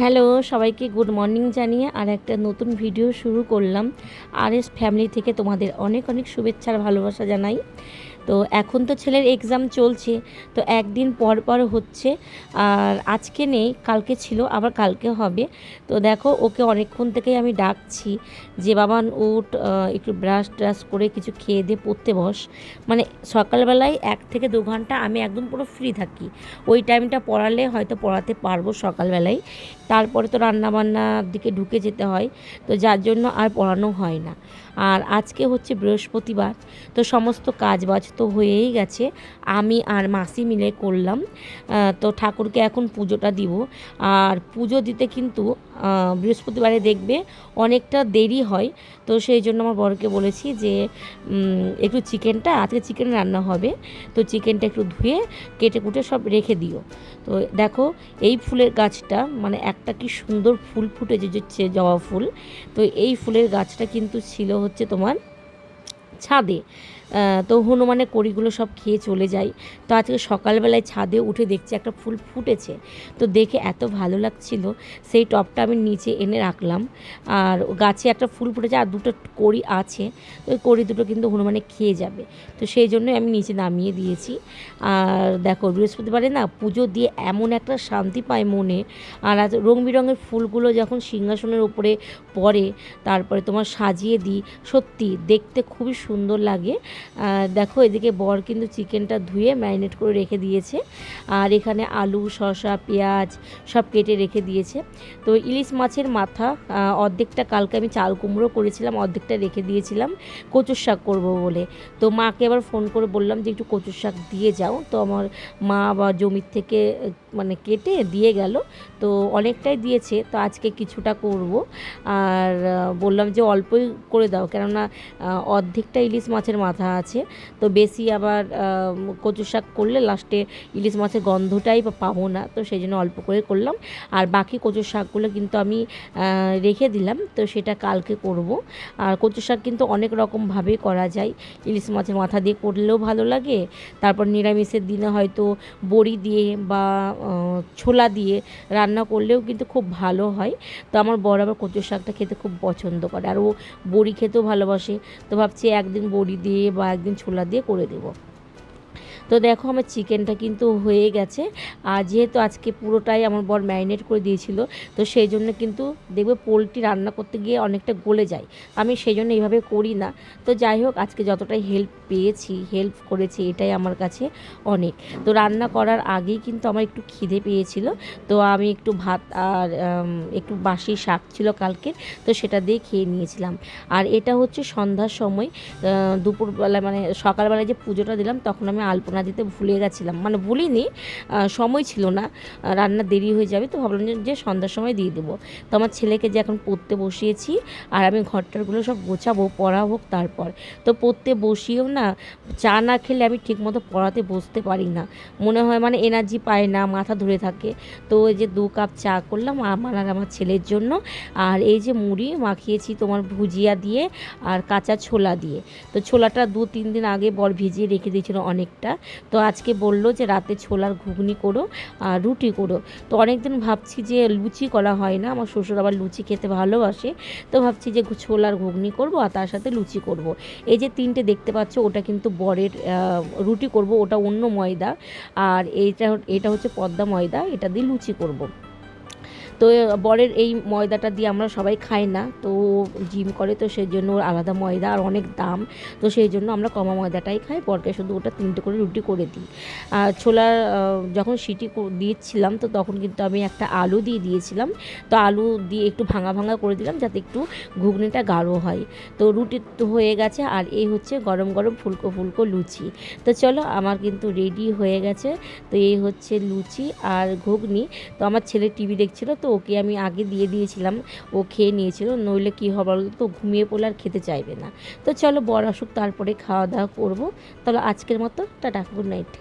Hello সবাইকে good morning জানিয়ে আর একটা নতুন ভিডিও শুরু করলাম। আরএস ফ্যামিলি থেকে তোমাদের অনেক অনেক শুভেচ্ছা আর ভালোবাসা জানাই। তো এখন তো ছেলের এক্সাম চলছে, তো একদিন পর পর হচ্ছে। আর আজকে নেই, কালকে ছিল, আবার কালকে হবে। তো দেখো ওকে অনেকক্ষণ থেকেই আমি ডাকছি যে বাবান উঠ, একটু ব্রাশ ট্রাশ করে কিছু খেয়ে দিয়ে পড়তে বস। মানে সকালবেলায় 1 থেকে 2 ঘন্টা আমি একদম পুরো ফ্রি থাকি। ওই টাইমটা পড়ালে হয়তো পড়াতে পারবো সকালবেলায়, তারপরে তো রান্নাবান্নার দিকে ঢুকে যেতে হয়, তো যার জন্য আর পড়ানো হয় না। আর আজকে হচ্ছে বৃহস্পতিবার, তো সমস্ত কাজবাজ তো হয়েই গেছে, আমি আর মাসি মিলে করলাম। তো ঠাকুরকে এখন পুজোটা দিব। আর পুজো দিতে কিন্তু বৃহস্পতিবারে দেখবে অনেকটা দেরি হয়। তো সেই জন্য আমার বরকে বলেছি যে একটু চিকেনটা, আজকে চিকেন রান্না হবে, তো চিকেনটা একটু ধুয়ে কেটে কুটে সব রেখে দিও। তো দেখো এই ফুলের গাছটা, মানে একটা কি সুন্দর ফুল ফুটেছে, যে জবা ফুল। তো এই ফুলের গাছটা কিন্তু ছিল হচ্ছে তোমার ছাদে। তো হনুমানের কড়িগুলো সব খেয়ে চলে যায়। তো আজকে সকালবেলায় ছাদে উঠে দেখছি একটা ফুল ফুটেছে, তো দেখে এত ভালো লাগছিল, সেই টবটা আমি নিচে এনে রাখলাম। আর গাছে একটা ফুল ফুটেছে আর দুটো কড়ি আছে, তো ওই কড়ি দুটো কিন্তু হনুমানে খেয়ে যাবে, তো সেই জন্যই আমি নিচে নামিয়ে দিয়েছি। আর দেখো বৃহস্পতিবারে না পুজো দিয়ে এমন একটা শান্তি পায় মনে। আর আজ রং বেরঙের ফুলগুলো যখন সিংহাসনের ওপরে পড়ে, তারপরে তোমার সাজিয়ে দিই, সত্যি দেখতে খুবই সুন্দর লাগে। দেখো এদিকে বর কিন্তু চিকেনটা ধুয়ে ম্যারিনেট করে রেখে দিয়েছে, আর এখানে আলু শসা পেঁয়াজ সব কেটে রেখে দিয়েছে। তো ইলিশ মাছের মাথা অর্ধেকটা কালকে আমি চাল কুমড়ো করেছিলাম, অর্ধেকটা রেখে দিয়েছিলাম কচুর শাক করবো বলে। তো মাকে আবার ফোন করে বললাম যে একটু কচুর শাক দিয়ে যাও, তো আমার মা বা জমির থেকে মানে কেটে দিয়ে গেল। তো অনেকটাই দিয়েছে, তো আজকে কিছুটা করব। আর বললাম যে অল্পই করে দাও, কেননা অর্ধেকটা ইলিশ মাছের মাথা আছে, তো বেশি আবার কচু শাক করলে লাস্টে ইলিশ মাছের গন্ধটাই পাবো না, তো সেই জন্য অল্প করে করলাম। আর বাকি কচু শাকগুলো কিন্তু আমি রেখে দিলাম, তো সেটা কালকে করব। আর কচু শাক কিন্তু অনেক রকমভাবে করা যায়, ইলিশ মাছের মাথা দিয়ে করলেও ভালো লাগে, তারপর নিরামিষের দিনে হয়তো বড়ি দিয়ে বা ছোলা দিয়ে রান্না করলেও কিন্তু খুব ভালো হয়। তো আমার বর আবার কচু শাকটা খেতে খুব পছন্দ করে, আর ও বড়ি খেতেও ভালোবাসে, তো ভাবছি একদিন বড়ি দিয়ে বা একদিন ছোলা দিয়ে করে দেবো। তো দেখো আমার চিকেনটা কিন্তু হয়ে গেছে। আর যেহেতু আজকে পুরোটাই আমার বর ম্যারিনেট করে দিয়েছিল, তো সেই জন্য কিন্তু দেখবে পোলট্রি রান্না করতে গিয়ে অনেকটা গলে যায়, আমি সেই জন্য এইভাবে করি না। তো যাই হোক, আজকে যতটাই হেল্প পেয়েছি, হেল্প করেছি, এটাই আমার কাছে অনেক। তো রান্না করার আগেই কিন্তু আমার একটু খিদে পেয়েছিল, তো আমি একটু ভাত আর একটু বাসি শাক ছিল কালকের, তো সেটা দিয়ে খেয়ে নিয়েছিলাম। আর এটা হচ্ছে সন্ধ্যার সময়, দুপুরবেলা মানে সকালবেলায় যে পুজোটা দিলাম তখন আমি আলপনা দিতে ভুলে গেছিলাম, মানে ভুলিনি, সময় ছিল না, রান্না দেরি হয়ে যাবে, তো ভাবলাম যে সন্ধ্যার সময় দিয়ে দেবো। তো আমার ছেলেকে যে এখন পড়তে বসিয়েছি, আর আমি ঘরটারগুলো সব গোছাবো, পড়া হোক তারপর। তো পড়তে বসিয়েও না চা না খেলে আমি ঠিকমতো পড়াতে বসতে পারি না, মনে হয় মানে এনার্জি পায় না, মাথা ধরে থাকে। তো ওই যে 2 কাপ চা করলাম আমার আর আমার ছেলের জন্য। আর এই যে মুড়ি মাখিয়েছি তোমার ভুজিয়া দিয়ে আর কাঁচা ছোলা দিয়ে। তো ছোলাটা 2-3 দিন আগে বর ভিজিয়ে রেখে দিয়েছিল অনেকটা, তো আজকে বললো যে রাতে ছোলার ঘুগনি করো আর রুটি করো। তো অনেক দিন ভাবছি যে লুচি করা হয় না, আমার শ্বশুর আবার লুচি খেতে ভালোবাসে, তো ভাবছি যে ছোলার ঘুগনি করব আর তার সাথে লুচি করব। এই যে 3টে দেখতে পাচ্ছ, ওটা কিন্তু বরের রুটি করব, ওটা অন্য ময়দা। আর এটা হচ্ছে পদ্মা ময়দা, এটা দিয়ে লুচি করব। তো বরের এই ময়দাটা দিয়ে আমরা সবাই খাই না, তো জিম করে, তো সেই জন্য ওর আলাদা ময়দা আর অনেক দাম, তো সেই জন্য আমরা কমা ময়দাটাই খাই, বরকে শুধু ওটা 3টে করে রুটি করে দিই। আর ছোলার যখন সিটি দিয়েছিলাম, তো তখন কিন্তু আমি একটা আলু দিয়ে দিয়েছিলাম, তো আলু দিয়ে একটু ভাঙা ভাঙা করে দিলাম যাতে একটু ঘুগনিটা গাঢ় হয়। তো রুটি তো হয়ে গেছে, আর এই হচ্ছে গরম গরম ফুলকো ফুলকো লুচি। তো চলো আমার কিন্তু রেডি হয়ে গেছে। তো এই হচ্ছে লুচি আর ঘুগনি। তো আমার ছেলে টিভি দেখছিল, তো ওকে আমি আগে দিয়ে দিয়েছিলাম, ও খেয়ে নিয়েছিল, নইলে কী হবে বলো তো, ঘুমিয়ে পড়লে আর খেতে চাইবে না। তো চলো বর আসুক তারপরে খাওয়া দাওয়া করবো। তাহলে আজকের মতো টাটা, গুড নাইট।